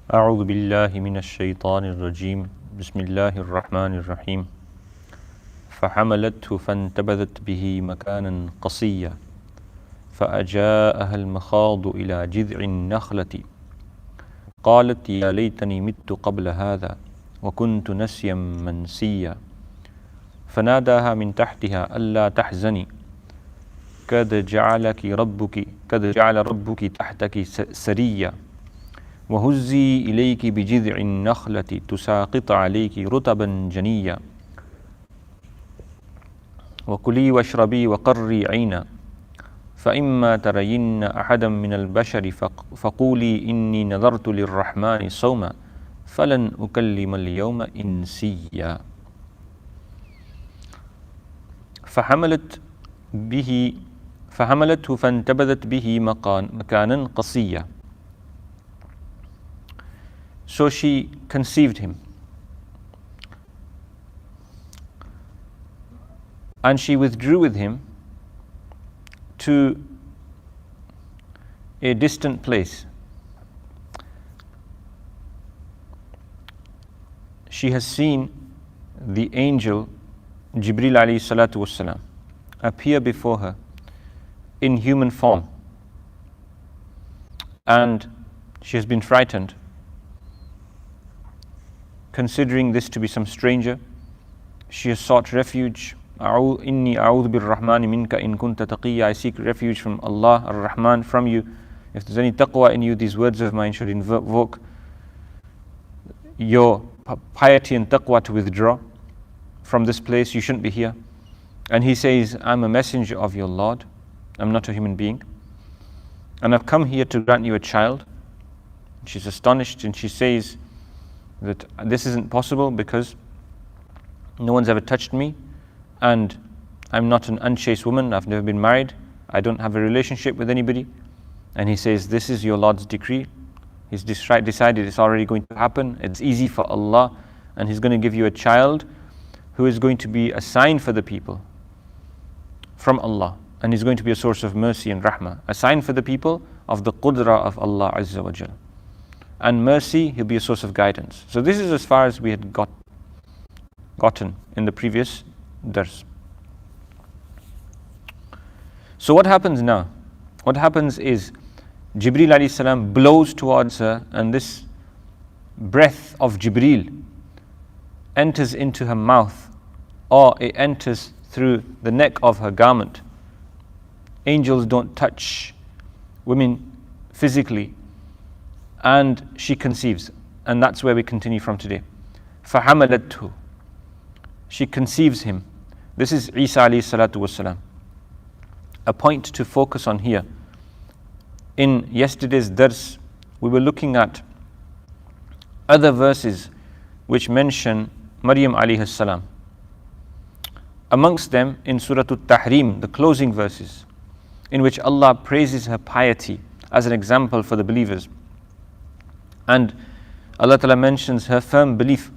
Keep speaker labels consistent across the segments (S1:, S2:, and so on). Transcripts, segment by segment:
S1: أعوذ بالله من الشيطان الرجيم بسم الله الرحمن الرحيم فحملته فانتبذت به مكانا قصيا فأجاءها المخاض إلى جذع النخلة قالت يا ليتني مت قبل هذا وكنت نسيا منسيا فناداها من تحتها ألا تحزني قد جعل ربك تحتك سريا وهزي إليك بجذع النخلة تساقط عليك رطبا جنيا وكلي واشربي وقري عينا فإما ترين أحدا من البشر فقولي إني نذرت للرحمن صوما فلن أكلم اليوم إنسيا فحملته فانتبذت به مكانا قصيا. So she conceived him, and she withdrew with him to a distant place. She has seen the angel Jibril alayhi salatu wassalam appear before her in human form, and she has been frightened, considering this to be some stranger. She has sought refuge. Inni a'udhu bir-Rahmani minka in kunta taqiyya. I seek refuge from Allah ar-Rahman, from you. If there's any taqwa in you, these words of mine should invoke your piety and taqwa to withdraw from this place. You shouldn't be here. And he says, I'm a messenger of your Lord. I'm not a human being. And I've come here to grant you a child. She's astonished, and she says that this isn't possible because no one's ever touched me, and I'm not an unchaste woman. I've never been married. I don't have a relationship with anybody. And he says, this is your Lord's decree. He's decided it's already going to happen. It's easy for Allah, and He's going to give you a child who is going to be a sign for the people from Allah, and He's going to be a source of mercy and rahmah, a sign for the people of the qudra of Allah Azza wa Jal. And mercy, He'll be a source of guidance. So this is as far as we had gotten in the previous dars. So what happens now? What happens is Jibreel alayhi salam blows towards her, and this breath of Jibreel enters into her mouth, or it enters through the neck of her garment. Angels don't touch women physically, and she conceives, and that's where we continue from today. فَحَمَلَتْهُ, she conceives him. This is Isa alayhi salatu wassalam. A point to focus on here. In yesterday's dars, we were looking at other verses which mention Maryam alayhi salam. Amongst them, in Surah At-Tahrim, the closing verses, in which Allah praises her piety as an example for the believers. And Allah Ta'ala mentions her firm belief.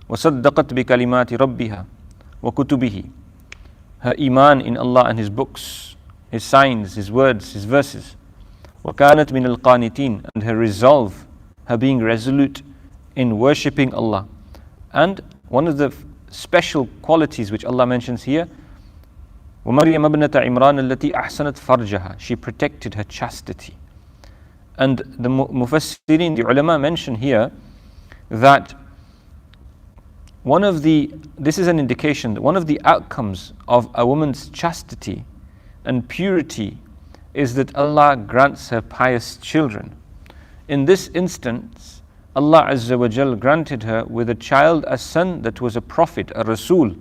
S1: وَصَدَّقَتْ بِكَلِمَاتِ رَبِّهَا وَكُتُبِهِ, her iman in Allah and His books, His signs, His words, His verses. وَكَانَتْ مِنَ الْقَانِتِينَ, and her resolve, her being resolute in worshipping Allah. And one of the special qualities which Allah mentions here, وَمَرْيَمَ ابْنَةَ عِمْرَانَ الَّتِي أَحْسَنَتْ فَرْجَهَا, she protected her chastity. And the Mufassirin, the ulama, mention here that this is an indication that one of the outcomes of a woman's chastity and purity is that Allah grants her pious children. In this instance, Allah Azza wa Jal granted her with a child, a son that was a prophet, a Rasul,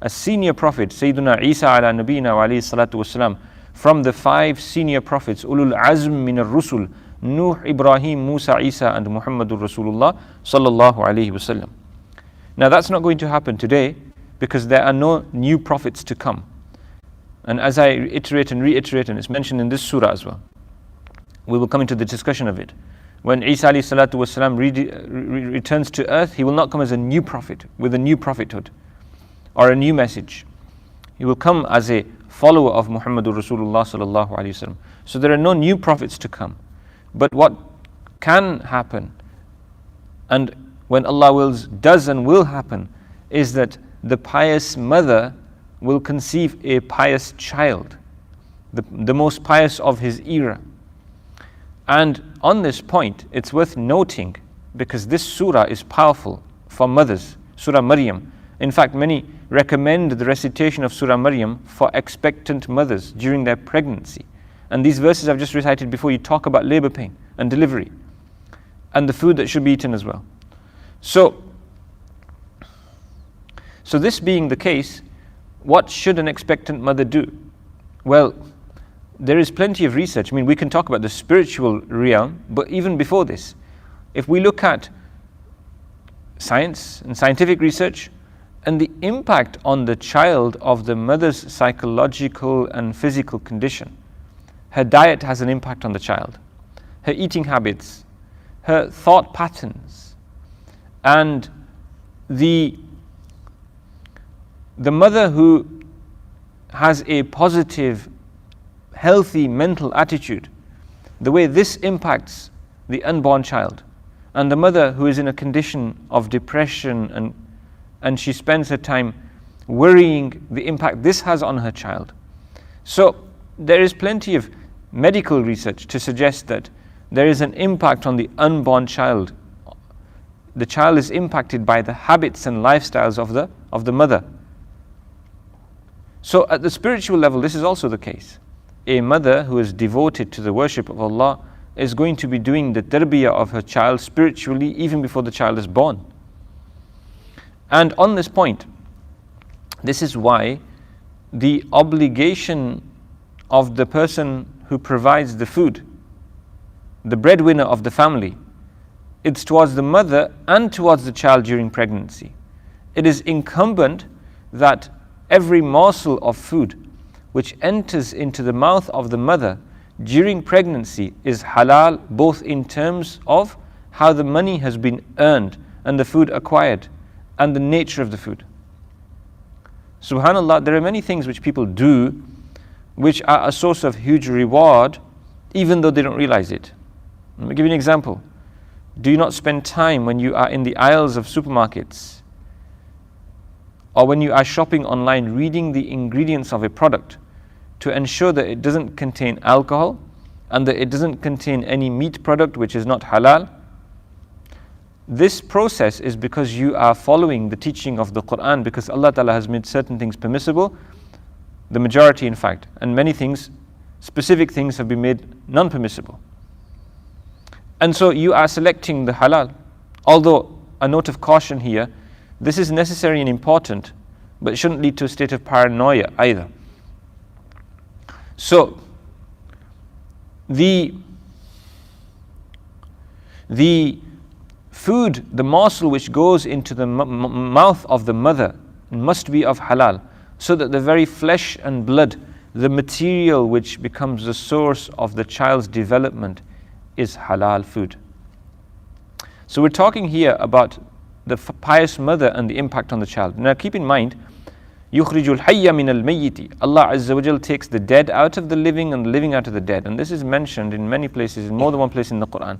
S1: a senior prophet, Sayyiduna Isa ala nabina wa alayhi salatu wasalam, from the 5 senior prophets, Ulul Azm min al-Rusul, Nuh, Ibrahim, Musa, Isa, and Muhammadur Rasulullah sallallahu alayhi wasallam. Now that's not going to happen today because there are no new prophets to come. And as I iterate and reiterate, and it's mentioned in this surah as well, we will come into the discussion of it. When Isa alayhi salatu wasalam returns to earth, he will not come as a new prophet with a new prophethood or a new message. He will come as a follower of Muhammadur Rasulullah sallallahu alayhi wasallam. So there are no new prophets to come. But what can happen and when Allah wills, does and will happen, is that the pious mother will conceive a pious child, the most pious of his era. And on this point, it's worth noting, because this surah is powerful for mothers, Surah Maryam. In fact, many recommend the recitation of Surah Maryam for expectant mothers during their pregnancy. And these verses I've just recited before, you talk about labor pain and delivery and the food that should be eaten as well. So this being the case, what should an expectant mother do? Well, there is plenty of research. I mean, we can talk about the spiritual realm, but even before this, if we look at science and scientific research and the impact on the child of the mother's psychological and physical condition, her diet has an impact on the child, her eating habits, her thought patterns, and the mother who has a positive, healthy mental attitude, the way this impacts the unborn child, and the mother who is in a condition of depression and she spends her time worrying, the impact this has on her child. So there is plenty of medical research to suggest that there is an impact on the unborn child. The child is impacted by the habits and lifestyles of the mother. So at the spiritual level, this is also the case. A mother who is devoted to the worship of Allah is going to be doing the tarbiyah of her child spiritually even before the child is born. And on this point, this is why the obligation of the person who provides the food, the breadwinner of the family, it's towards the mother and towards the child during pregnancy. It is incumbent that every morsel of food which enters into the mouth of the mother during pregnancy is halal, both in terms of how the money has been earned and the food acquired and the nature of the food. Subhanallah, there are many things which people do which are a source of huge reward even though they don't realize it. Let me give you an example. Do you not spend time when you are in the aisles of supermarkets or when you are shopping online reading the ingredients of a product to ensure that it doesn't contain alcohol and that it doesn't contain any meat product which is not halal? This process is because you are following the teaching of the Quran, because Allah Ta'ala has made certain things permissible, the majority in fact, and many things, specific things have been made non-permissible. And so you are selecting the halal. Although, a note of caution here, this is necessary and important, but it shouldn't lead to a state of paranoia either. So, the food, the morsel which goes into the mouth of the mother must be of halal, so that the very flesh and blood, the material which becomes the source of the child's development, is halal food. So we're talking here about the pious mother and the impact on the child. Now keep in mind, يُخْرِجُ الْحَيَّ مِنَ الْمَيِّتِ, Allah Azza wa Jal takes the dead out of the living and the living out of the dead. And this is mentioned in many places, in more than one place in the Quran.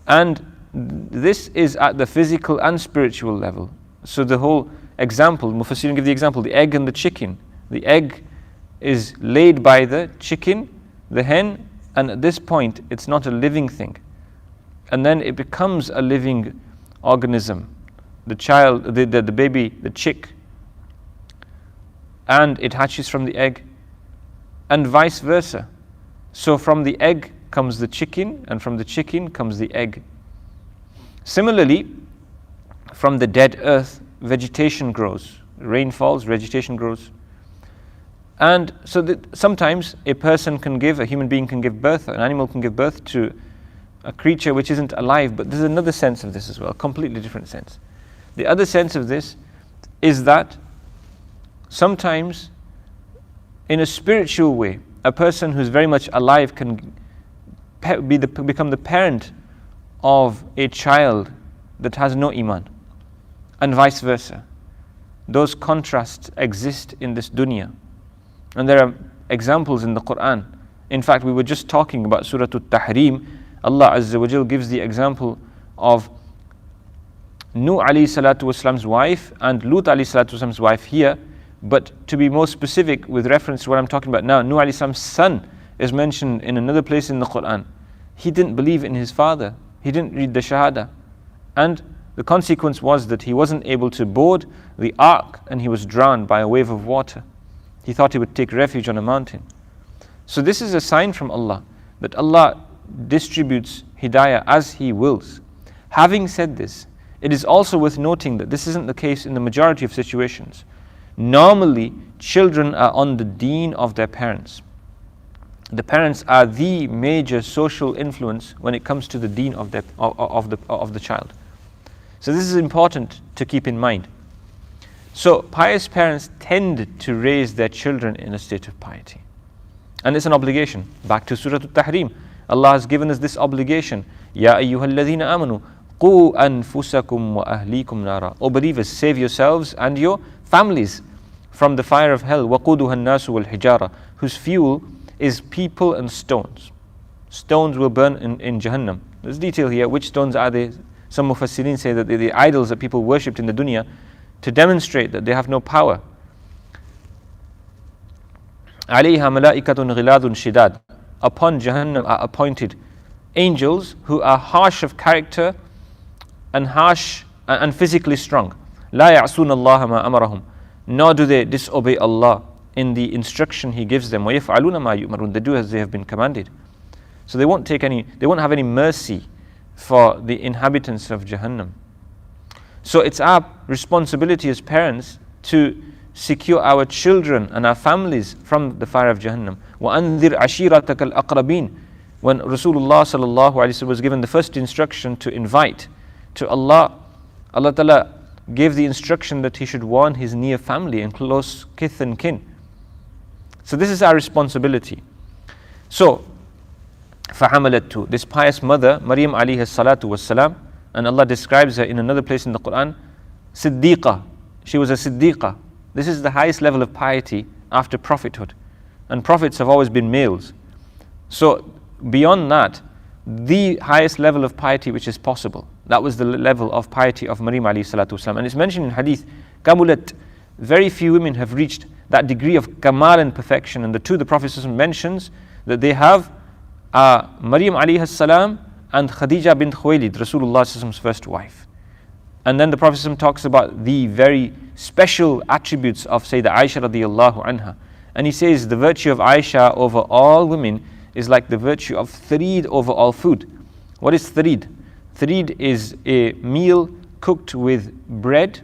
S1: And this is at the physical and spiritual level. So the whole example, Mufassirin give the example, the egg and the chicken. The egg is laid by the chicken, the hen, and at this point it's not a living thing. And then it becomes a living organism. The child, the baby, the chick, and it hatches from the egg, and vice versa. So from the egg comes the chicken, and from the chicken comes the egg. Similarly, from the dead earth, vegetation grows. Rain falls, vegetation grows. And so that sometimes a person can give, a human being can give birth, an animal can give birth to a creature which isn't alive, but there's another sense of this as well, a completely different sense. The other sense of this is that sometimes in a spiritual way, a person who's very much alive can become the parent of a child that has no iman, and vice versa. Those contrasts exist in this dunya. And there are examples in the Quran. In fact, we were just talking about Surah At-Tahrim. Allah Azza wa Jal gives the example of Nuh alayhi salatu wasalam's wife and Lut alayhi salatu wasalam's wife here, but to be more specific with reference to what I'm talking about now, Nuh alayhi salam's son is mentioned in another place in the Quran. He didn't believe in his father. He didn't read the Shahada. And the consequence was that he wasn't able to board the ark and he was drowned by a wave of water. He thought he would take refuge on a mountain. So this is a sign from Allah that Allah distributes hidayah as He wills. Having said this, it is also worth noting that this isn't the case in the majority of situations. Normally, children are on the deen of their parents. The parents are the major social influence when it comes to the deen of the child. So this is important to keep in mind. So pious parents tend to raise their children in a state of piety. And it's an obligation. Back to Surah Al-Tahrim. Allah has given us this obligation. Ya ayyuhalladhina amanu qu anfusakum wa ahlikum nara. O believers, save yourselves and your families from the fire of hell. Waquduha an-nasu wal hijara, whose fuel is people and stones. Stones will burn in Jahannam. There's detail here. Which stones are they? Some Mufassirin say that they're the idols that people worshipped in the dunya to demonstrate that they have no power. عَلَيْهَا مَلَائِكَةٌ غِلَاظٌ شِدَادٌ. Upon Jahannam are appointed angels who are harsh of character and harsh and physically strong. لَا يَعْصُونَ اللَّهَ مَا أَمَرَهُمْ. Nor do they disobey Allah in the instruction He gives them. وَيَفْعَلُونَ مَا يُؤْمَرُونَ. They do as they have been commanded. So they won't have any mercy for the inhabitants of Jahannam. So it's our responsibility as parents to secure our children and our families from the fire of Jahannam. وَأَنذِرْ عَشِيرَتَكَ الْأَقْرَبِينَ. When Rasulullah sallallahu alaihi wasallam was given the first instruction to invite to Allah, Allah Ta'ala gave the instruction that he should warn his near family and close kith and kin. So this is our responsibility. So, فَحَمَلَتْهُ. This pious mother, Maryam alayhi salatu wassalam, and Allah describes her in another place in the Quran, Siddiqa. She was a Siddiqa. This is the highest level of piety after prophethood. And prophets have always been males. So beyond that, the highest level of piety which is possible, that was the level of piety of Maryam alayhi salatu wasalam. And it's mentioned in hadith, Kamulat, very few women have reached that degree of kamal and perfection. And the Prophet mentions that they have Maryam alayhi salam and Khadija bint Khuwaylid, Rasulullah's first wife. And then the Prophet talks about the very special attributes of Sayyidah Aisha radiyallahu anha. And he says the virtue of Aisha over all women is like the virtue of thareed over all food. What is thareed? Thareed is a meal cooked with bread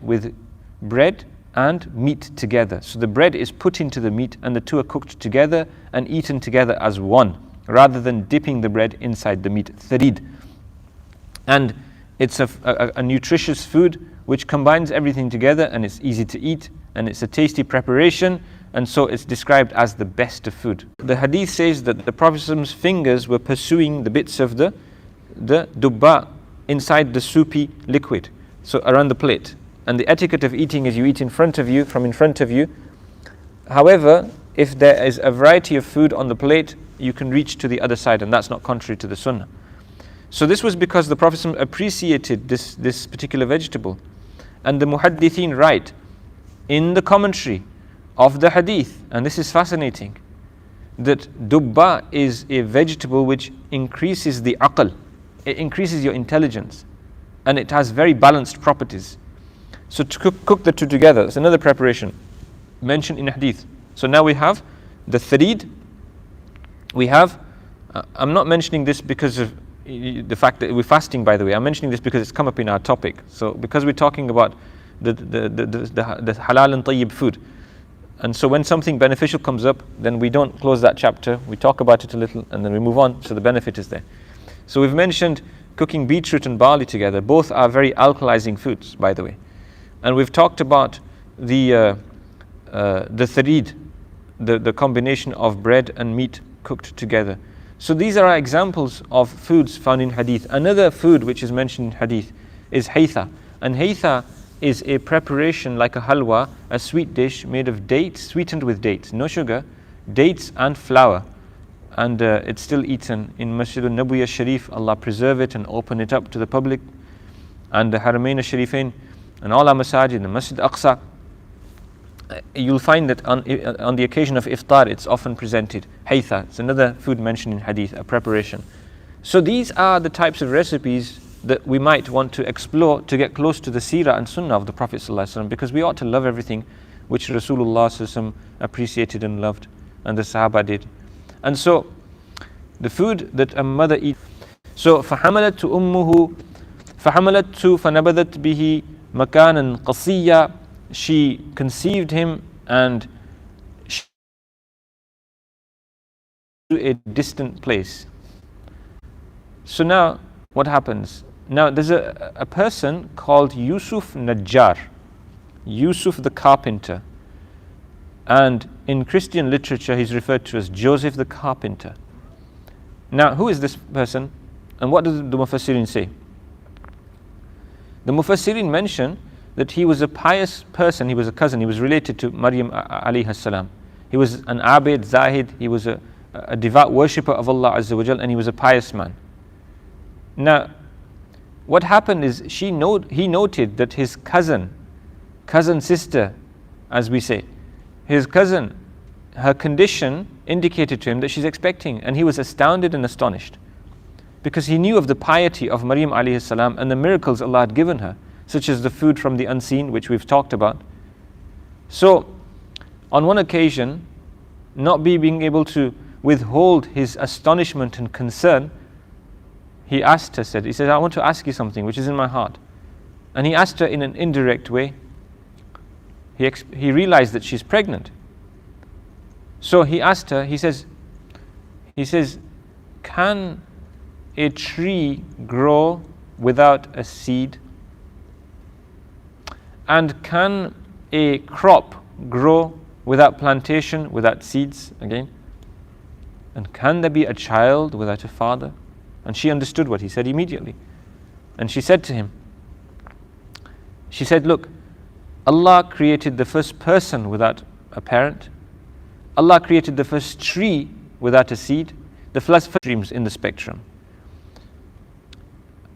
S1: and meat together. So the bread is put into the meat and the two are cooked together and eaten together as one, rather than dipping the bread inside the meat. Thareed. And it's a nutritious food which combines everything together, and it's easy to eat, and it's a tasty preparation, and so it's described as the best of food. The hadith says that the Prophet's fingers were pursuing the bits of the dubba inside the soupy liquid, so around the plate. And the etiquette of eating is you eat from in front of you. However, if there is a variety of food on the plate, you can reach to the other side, and that's not contrary to the sunnah. So this was because the Prophet appreciated this particular vegetable. And the muhaddithin write in the commentary of the hadith, and this is fascinating, that dubba is a vegetable which increases the aql, it increases your intelligence, and it has very balanced properties. So to cook the two together, it's another preparation mentioned in hadith. So now we have the thareed, we have, I'm not mentioning this because of the fact that we're fasting, by the way. I'm mentioning this because it's come up in our topic. So because we're talking about the halal and tayyib food, and so when something beneficial comes up, then we don't close that chapter, we talk about it a little and then we move on, so the benefit is there. So we've mentioned cooking beetroot and barley together. Both are very alkalizing foods, by the way. And we've talked about the thareed, the combination of bread and meat cooked together. So these are examples of foods found in hadith. Another food which is mentioned in hadith is haytha. And haytha is a preparation like a halwa, a sweet dish made of dates, sweetened with dates, no sugar, dates and flour. And it's still eaten in Masjid al-Nabawi al-Sharif. Allah preserve it and open it up to the public. and the Haramain al-Sharifain and all our masajid, the Masjid Aqsa, you'll find that on the occasion of iftar, it's often presented. Haytha, it's another food mentioned in hadith, a preparation. So these are the types of recipes that we might want to explore to get close to the seerah and sunnah of the Prophet ﷺ, because we ought to love everything which Rasulullah ﷺ appreciated and loved, and the Sahaba did. And so the food that a mother eats. So فَحَمَلَتْ أُمُّهُ فَحَمَلَتْ فَنَبَذَتْ بِهِ مَكَانًا قَصِيًّا. She conceived him and she to a distant place. So now what happens? Now there's a person called Yusuf Najjar, Yusuf the carpenter, and in Christian literature he's referred to as Joseph the carpenter. Now who is this person, and what does the Mufassirin say? The Mufassirin mention that he was a pious person, he was a cousin, he was related to Maryam alayhi salam. He was an abid, zahid, he was a devout worshipper of Allah Azza wa Jal, and he was a pious man. Now, what happened is he noted that his cousin sister, as we say, his cousin, her condition indicated to him that she's expecting, and he was astounded and astonished, because he knew of the piety of Maryam alayhi salam and the miracles Allah had given her, such as the food from the unseen, which we've talked about. So, on one occasion, not being able to withhold his astonishment and concern, he asked her, he said, I want to ask you something which is in my heart. And he asked her in an indirect way. He realized that she's pregnant. So he asked her, he says, can a tree grow without a seed? And can a crop grow without plantation, without seeds again? And can there be a child without a father? And she understood what he said immediately. And she said to him, she said, look, Allah created the first person without a parent. Allah created the first tree without a seed. The first streams in the spectrum.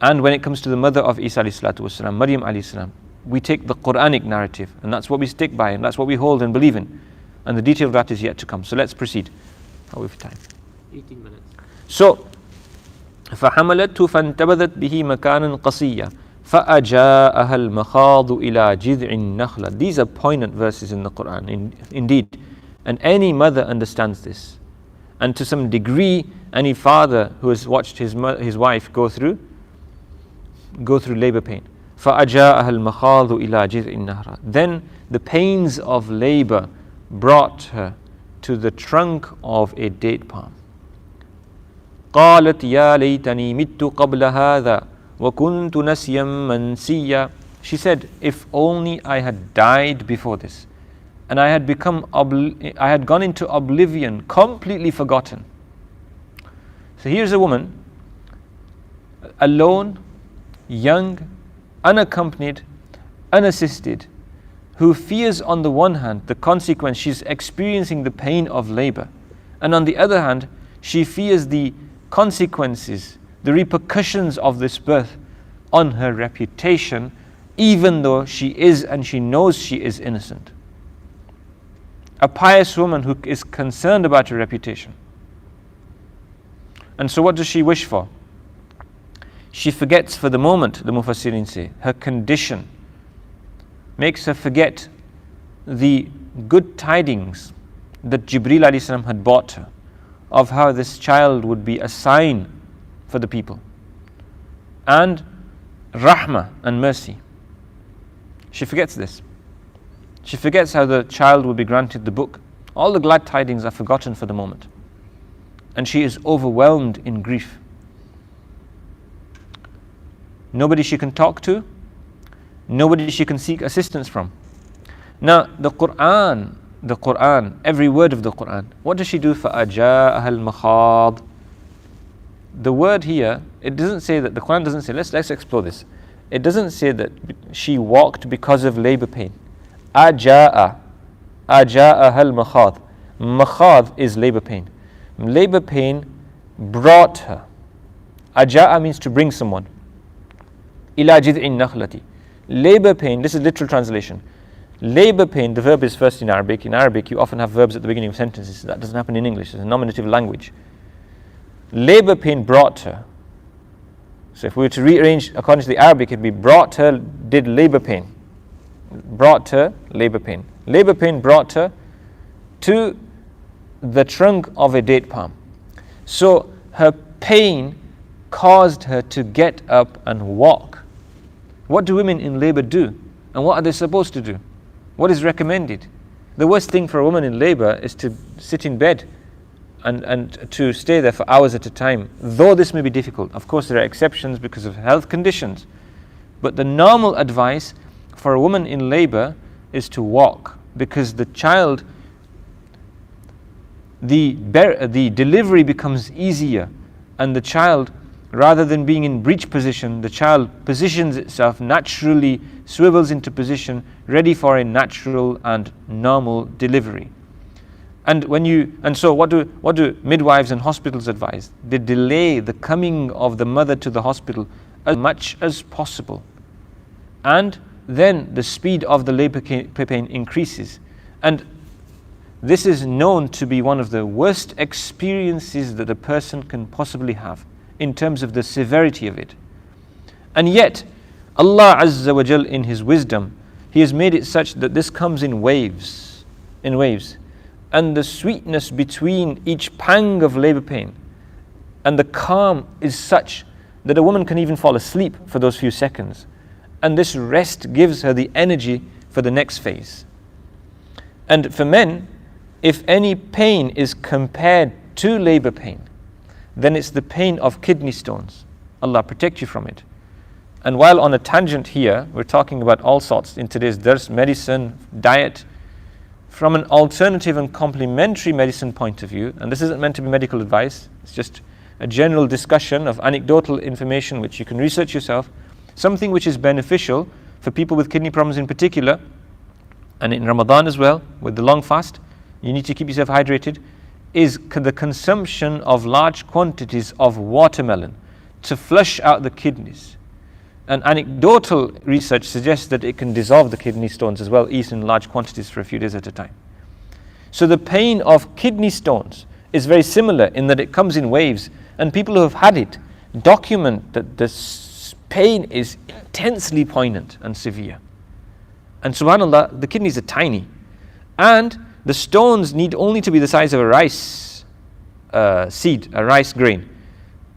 S1: And when it comes to the mother of Isa alayhi salatu wasalam, Maryam alayhi salam, we take the Quranic narrative, and that's what we stick by, and that's what we hold and believe in. And the detail of that is yet to come. So let's proceed. How are we for time?
S2: 18 minutes.
S1: So, فَحَمَلَتْهُ فَانْتَبَذَتْ بِهِ مَكَانًا قَصِيًّا فَأَجَاءَهَا الْمَخَاضُ إِلَى جِذْعِ النَّخْلَةِ. These are poignant verses in the Quran, indeed. And any mother understands this. And to some degree, any father who has watched his wife go through labor pain. فَأَجَاءَهَا الْمَخَاضُ إِلَى جِذْعِ النَّخْلَةِ. Then the pains of labor brought her to the trunk of a date palm. قالت يا ليتني مت قبل هذا وكنت نسيا منسيا. She said, if only I had died before this, and I had gone into oblivion, completely forgotten. So here's a woman, alone, young, unaccompanied, unassisted, who fears on the one hand the consequence, she's experiencing the pain of labor, and on the other hand, she fears the consequences, the repercussions of this birth on her reputation, even though she is and she knows she is innocent. A pious woman who is concerned about her reputation. And so what does she wish for? She forgets for the moment, the Mufassirin say, her condition makes her forget the good tidings that Jibreel alayhi salam had brought her, of how this child would be a sign for the people, and rahmah and mercy. She forgets this. She forgets how the child will be granted the book. All the glad tidings are forgotten for the moment, and she is overwhelmed in grief. Nobody she can talk to, nobody she can seek assistance from. Now the Quran, every word of the Quran, what does she do? فَأَجَاءَهَا الْمَخَاضُ. The word here, it doesn't say that, the Quran doesn't say, let's explore this. It doesn't say that she walked because of labor pain. أَجَاءَهَا الْمَخَاضُ. Makhad is labor pain. Labor pain brought her. Aja'a means to bring someone. إِلَى جِذْعِ النَّخْلَةِ. Labor pain, this is literal translation. Labor pain, the verb is first in Arabic. In Arabic, you often have verbs at the beginning of sentences. That doesn't happen in English. It's a nominative language. Labor pain brought her. So if we were to rearrange according to the Arabic, it'd be brought her, did labor pain. Brought her, labor pain. Labor pain brought her to the trunk of a date palm. So her pain caused her to get up and walk. What do women in labor do? And what are they supposed to do? What is recommended? The worst thing for a woman in labor is to sit in bed and to stay there for hours at a time, though this may be difficult. Of course, there are exceptions because of health conditions. But the normal advice for a woman in labor is to walk, because the child, the delivery becomes easier, and the child, rather than being in breech position, the child positions itself naturally, swivels into position, ready for a natural and normal delivery. And so what do midwives and hospitals advise? They delay the coming of the mother to the hospital as much as possible. And then the speed of the labor pain increases. And this is known to be one of the worst experiences that a person can possibly have in terms of the severity of it. And yet, Allah Azza wa Jal, in His wisdom, He has made it such that this comes in waves. And the sweetness between each pang of labor pain and the calm is such that a woman can even fall asleep for those few seconds. And this rest gives her the energy for the next phase. And for men, if any pain is compared to labor pain, then it's the pain of kidney stones. Allah protect you from it. And while on a tangent here, we're talking about all sorts in today's dars, medicine, diet, from an alternative and complementary medicine point of view, and this isn't meant to be medical advice, it's just a general discussion of anecdotal information which you can research yourself, something which is beneficial for people with kidney problems in particular, and in Ramadan as well, with the long fast, you need to keep yourself hydrated, is the consumption of large quantities of watermelon to flush out the kidneys. And anecdotal research suggests that it can dissolve the kidney stones as well, eaten in large quantities for a few days at a time. So the pain of kidney stones is very similar in that it comes in waves, and people who have had it document that this pain is intensely poignant and severe. And subhanAllah, the kidneys are tiny, and the stones need only to be the size of a rice seed, a rice grain.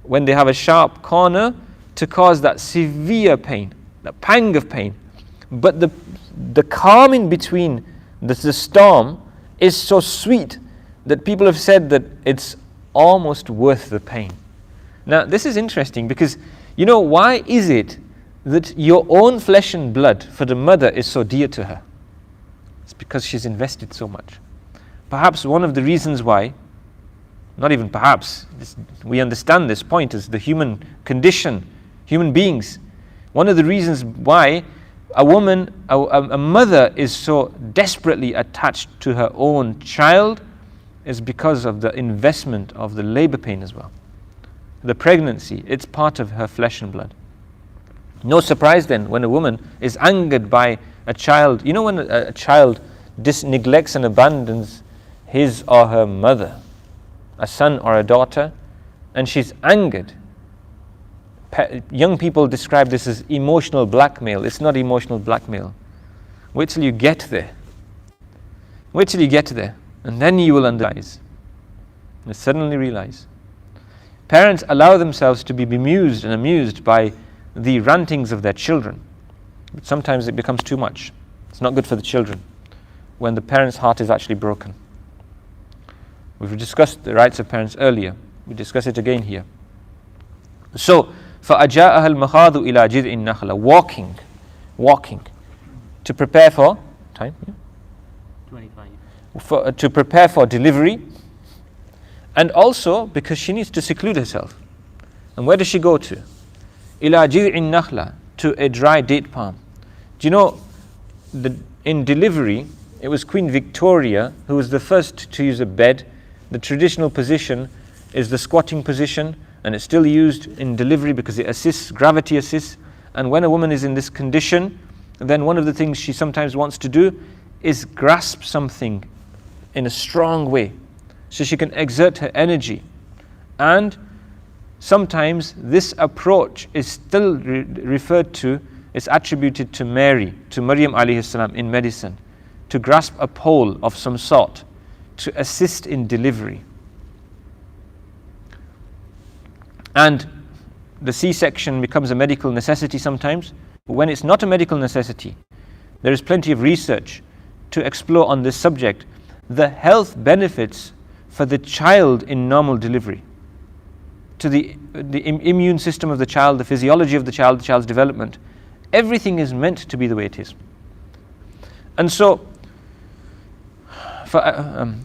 S1: When they have a sharp corner, to cause that severe pain, that pang of pain. But the calm in between the storm is so sweet that people have said that it's almost worth the pain. Now this is interesting because, you know, why is it that your own flesh and blood for the mother is so dear to her? It's because she's invested so much. Perhaps one of the reasons why, not even perhaps, we understand this point as the human condition, human beings. One of the reasons why a woman, a mother is so desperately attached to her own child is because of the investment of the labor pain as well. The pregnancy, it's part of her flesh and blood. No surprise then when a woman is angered by a child. You know, when a child neglects and abandons his or her mother, a son or a daughter, and she's angered. Young people describe this as emotional blackmail. It's not emotional blackmail. Wait till you get there. Wait till you get there, and then you will realize. You suddenly realize. Parents allow themselves to be bemused and amused by the rantings of their children. But sometimes it becomes too much. It's not good for the children when the parent's heart is actually broken. We've discussed the rights of parents earlier. We discuss it again here. So, فَأَجَاءَهَا الْمَخَاضُ إِلَى جِذْعِ النَّخْلَةِ walking, to prepare for time, yeah? 25. To prepare for delivery, and also because she needs to seclude herself. And where does she go to? إِلَى جِذْعِ النَّخْلَةِ, to a dry date palm. Do you know, in delivery, it was Queen Victoria who was the first to use a bed. The traditional position is the squatting position, and it's still used in delivery because it assists, gravity assists, And when a woman is in this condition, then one of the things she sometimes wants to do is grasp something in a strong way, so she can exert her energy. And sometimes this approach is still referred to, it's attributed to Mary, to Maryam alayhi salam in medicine, to grasp a pole of some sort, to assist in delivery. And the C-section becomes a medical necessity sometimes, but when it's not a medical necessity, there is plenty of research to explore on this subject, the health benefits for the child in normal delivery, to the immune system of the child, the physiology of the child's development. Everything is meant to be the way it is. And so, فَأَجَاءَهَا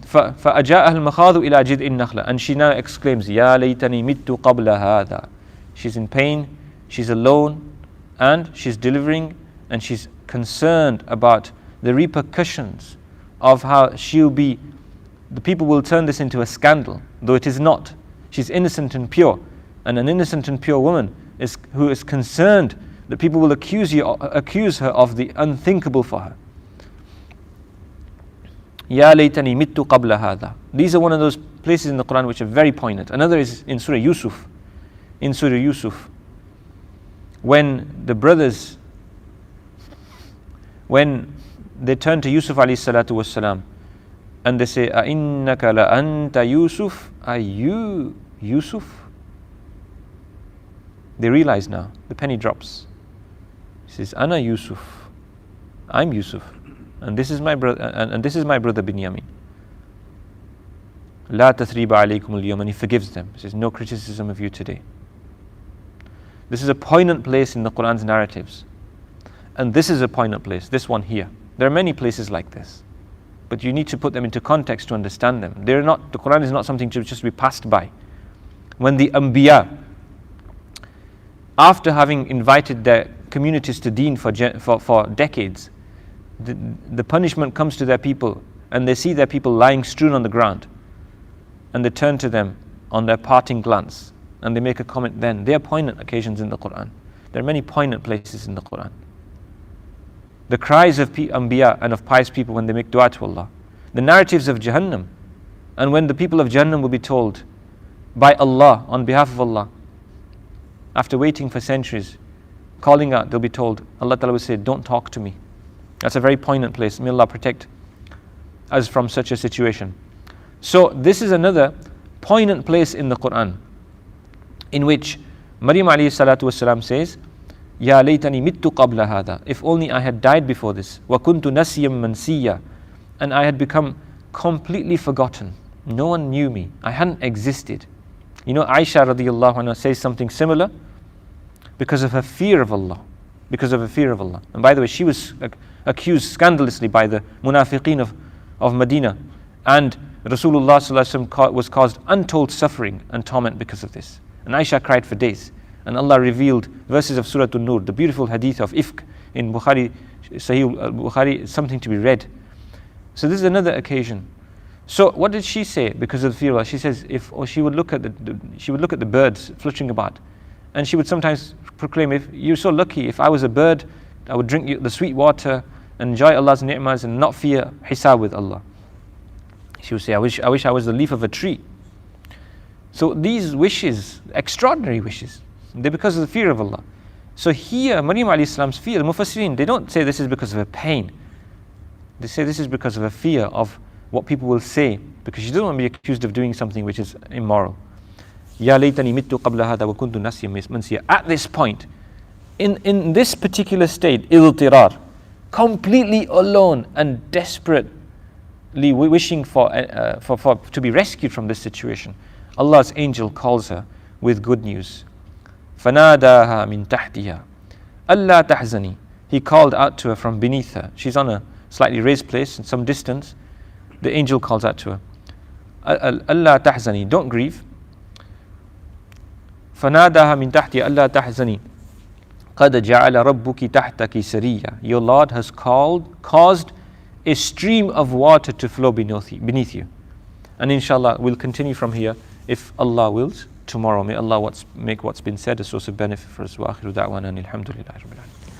S1: الْمَخَاضُ إِلَى جِذْءِ النَّخْلَةِ, and she now exclaims, يَا لَيْتَنِي مِتُّ قَبْلَ هَذَا. She's in pain, she's alone, and she's delivering, and she's concerned about the repercussions of how the people will turn this into a scandal, though it is not. She's innocent and pure, and an innocent and pure woman who is concerned that people will accuse her of the unthinkable for her. Ya laytani mittu qabla hadha. These are one of those places in the Quran which are very poignant. Another is in Surah Yusuf. In Surah Yusuf, when the brothers, when they turn to Yusuf alayhi salatu wassalam, and they say, أَإِنَّكَ لَأَنْتَ Yusuf? Are you Yusuf? They realize now, the penny drops. He says, Ana Yusuf. I'm Yusuf. And this is my brother, and this is my brother Binyamin. La tathriba alaykum al-yawm, and he forgives them. He says, no criticism of you today. This is a poignant place in the Quran's narratives. And this is a poignant place, this one here. There are many places like this, but you need to put them into context to understand them. The Quran is not something to just be passed by. When the Anbiya, after having invited their communities to deen for decades, the punishment comes to their people, and they see their people lying strewn on the ground, and they turn to them on their parting glance, and they make a comment then. They are poignant occasions in the Quran. There are many poignant places in the Quran. The cries of Anbiya and of pious people when they make dua to Allah. The narratives of Jahannam, and when the people of Jahannam will be told by Allah, on behalf of Allah, after waiting for centuries, calling out, they'll be told, Allah Ta'ala will say, don't talk to me. That's a very poignant place. May Allah protect us from such a situation. So this is another poignant place in the Quran, in which Maryam alayhi salatu wasalam says, Ya laytani mittu qabla hadha. If only I had died before this. Wa kuntu nasiyam mansiya. And I had become completely forgotten. No one knew me. I hadn't existed. You know, Aisha radiallahu anha says something similar because of her fear of Allah. Because of her fear of Allah. And by the way, she was accused scandalously by the munafiqeen of Medina. And Rasulullah sallallahu alaihi wasallam was caused untold suffering and torment because of this. And Aisha cried for days. And Allah revealed verses of Surah An-Nur, the beautiful hadith of Ifk in Bukhari, Sahih Bukhari, something to be read. So this is another occasion. So what did she say because of the fear of Allah? She says, she would look at the birds fluttering about, and she would sometimes proclaim, if you're so lucky, if I was a bird, I would drink the sweet water and enjoy Allah's ni'mas and not fear hisab with Allah. She would say, I wish I was the leaf of a tree. So these wishes, extraordinary wishes, they're because of the fear of Allah. So here, Maryam alayhi salam's fear, the Mufassirin, they don't say this is because of her pain. They say this is because of a fear of what people will say, because she doesn't want to be accused of doing something which is immoral. Ya laytani mittu qabla hadha wa kuntu nasiyan mansiya. At this point, in this particular state, iltirar, completely alone and desperately wishing to be rescued from this situation, Allah's angel calls her with good news. فَنَادَاهَا مِن تَحْتِهَا أَلَّا تَحْزَنِي. He called out to her from beneath her. She's on a slightly raised place in some distance. The angel calls out to her, أَلَّا تَحْزَنِي, don't grieve. فَنَادَاهَا مِن تَحْتِهَا أَلَّا تَحْزَنِي قَدْ جَعَلَ رَبُّكِ تَحْتَكِ سَرِيًّا. Your Lord has caused a stream of water to flow beneath you. And inshallah, we'll continue from here if Allah wills. tomorrow. May Allah make what's been said a source of benefit for us. Wa akhiru da'wana alhamdulillahi rabbil alamin.